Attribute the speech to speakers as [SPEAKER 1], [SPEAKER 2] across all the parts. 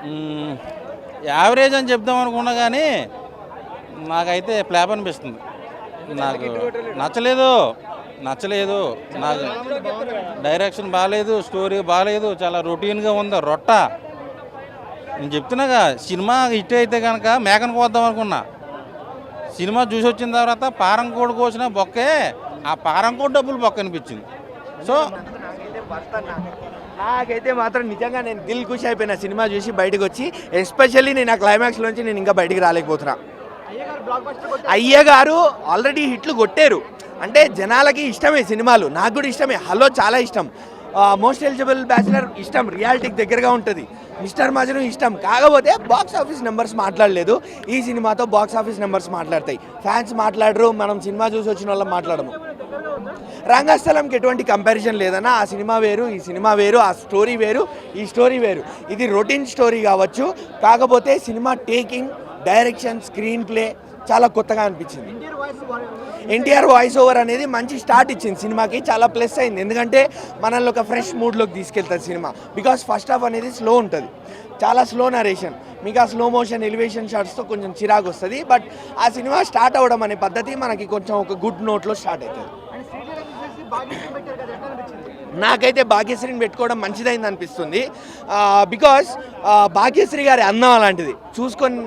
[SPEAKER 1] మ్మ్. Average అని చెప్దాం అనుకున్నా కానీ నాకైతే ఫ్లాప్ అనిపిస్తుంది. నాకు నచ్చలేదు నచ్చలేదు నాకు. డైరెక్షన్ బాగాలేదు, స్టోరీ బాగాలేదు, చాలా రొటీన్గా ఉంది. రొట్ట నేను చెప్తున్నాగా, సినిమా హిట్ అయితే కనుక మేకను కోద్దాం అనుకున్నా. సినిమా చూసి వచ్చిన తర్వాత పారం కోడి కోసిన బొక్కే, ఆ పారం కోడి డబ్బులు బొక్క అనిపించింది. సో
[SPEAKER 2] నాకైతే మాత్రం నిజంగా నేను దిల్ ఖుషి అయిపోయిన సినిమా చూసి బయటకు వచ్చి. ఎస్పెషల్లీ నేను ఆ క్లైమాక్స్లోంచి నేను ఇంకా బయటికి రాలేకపోతున్నా. అయ్యగారు ఆల్రెడీ హిట్లు కొట్టారు, అంటే జనాలకి ఇష్టమే సినిమాలు, నాకు కూడా ఇష్టమే. హలో చాలా ఇష్టం, మోస్ట్ ఎలిజిబుల్ బ్యాచిలర్ ఇష్టం, రియాలిటీకి దగ్గరగా ఉంటుంది, మిస్టర్ మజ్ను ఇష్టం. కాకపోతే బాక్స్ ఆఫీస్ నెంబర్స్ మాట్లాడలేదు. ఈ సినిమాతో బాక్స్ ఆఫీస్ నెంబర్స్ మాట్లాడతాయి, ఫ్యాన్స్ మాట్లాడరు, మనం సినిమా చూసి వచ్చిన వాళ్ళం మాట్లాడము. రంగస్థలంకి ఎటువంటి కంపారిజన్ లేదన్నా. ఆ సినిమా వేరు, ఈ సినిమా వేరు, ఆ స్టోరీ వేరు, ఈ స్టోరీ వేరు. ఇది రొటీన్ స్టోరీ కావచ్చు, కాకపోతే cinema taking, direction, screen play చాలా కొత్తగా అనిపించింది. ఎన్టీఆర్ వాయిస్ ఓవర్ అనేది మంచి స్టార్ట్ ఇచ్చింది సినిమాకి, చాలా ప్లస్ అయింది. ఎందుకంటే మనల్ని ఒక ఫ్రెష్ మూడ్లోకి తీసుకెళ్తుంది సినిమా. బికాస్ ఫస్ట్ హాఫ్ అనేది స్లో ఉంటుంది, చాలా స్లో నరేషన్, మీకు ఆ స్లో మోషన్ ఎలివేషన్ షాట్స్తో కొంచెం చిరాకు వస్తుంది. బట్ ఆ సినిమా స్టార్ట్ అవ్వడం అనే పద్ధతి మనకి కొంచెం ఒక గుడ్ నోట్లో స్టార్ట్ అవుతుంది. నాకైతే భాగ్యశ్రీని పెట్టుకోవడం మంచిదైంది అనిపిస్తుంది. బికాస్ భాగ్యశ్రీ గారి అందం అలాంటిది, చూసుకొని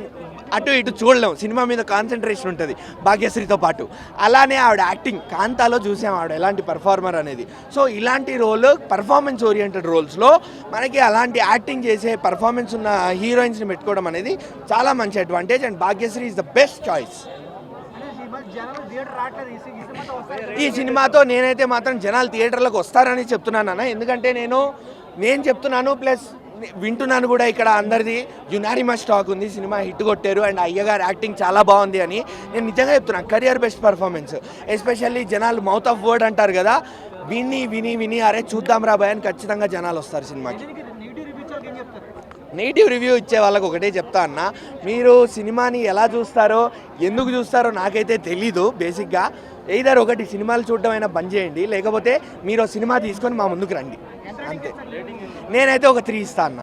[SPEAKER 2] అటు ఇటు చూడలేం, సినిమా మీద కాన్సన్ట్రేషన్ ఉంటుంది భాగ్యశ్రీతో పాటు. అలానే ఆవిడ యాక్టింగ్, కాంతాలో చూసాం ఆవిడ ఎలాంటి పర్ఫార్మర్ అనేది. సో ఇలాంటి రోల్, పర్ఫార్మెన్స్ ఓరియంటెడ్ రోల్స్లో మనకి అలాంటి యాక్టింగ్ చేసే పర్ఫార్మెన్స్ ఉన్న హీరోయిన్స్ని పెట్టుకోవడం అనేది చాలా మంచి advantage. And Bhagyashree is the best choice. ఈ సినిమాతో నేనైతే మాత్రం జనాలు థియేటర్లకు వస్తారని చెప్తున్నాను అన్న. ఎందుకంటే నేను చెప్తున్నాను, ప్లస్ వింటున్నాను కూడా, ఇక్కడ అందరిది యునానిమస్ టాక్ ఉంది, సినిమా హిట్ కొట్టారు అండ్ అయ్యగారు యాక్టింగ్ చాలా బాగుంది అని. నేను నిజంగా చెప్తున్నాను, కెరియర్ బెస్ట్ పర్ఫార్మెన్స్. ఎస్పెషల్లీ జనాలు మౌత్ ఆఫ్ వర్డ్ అంటారు కదా, విని విని విని అరే చూద్దాం రా భయ్ అని ఖచ్చితంగా జనాలు వస్తారు సినిమాకి. నెగిటివ్ రివ్యూ ఇచ్చే వాళ్ళకి ఒకటే చెప్తా అన్న, మీరు సినిమాని ఎలా చూస్తారో, ఎందుకు చూస్తారో నాకైతే తెలీదు. బేసిక్గా ఎయిదర్ ఒకటి సినిమాలు చూడడం అయినా బంద్ చేయండి, లేకపోతే మీరు సినిమా తీసుకొని మా ముందుకు రండి, అంతే. నేనైతే ఒక 3 ఇస్తాను అన్న.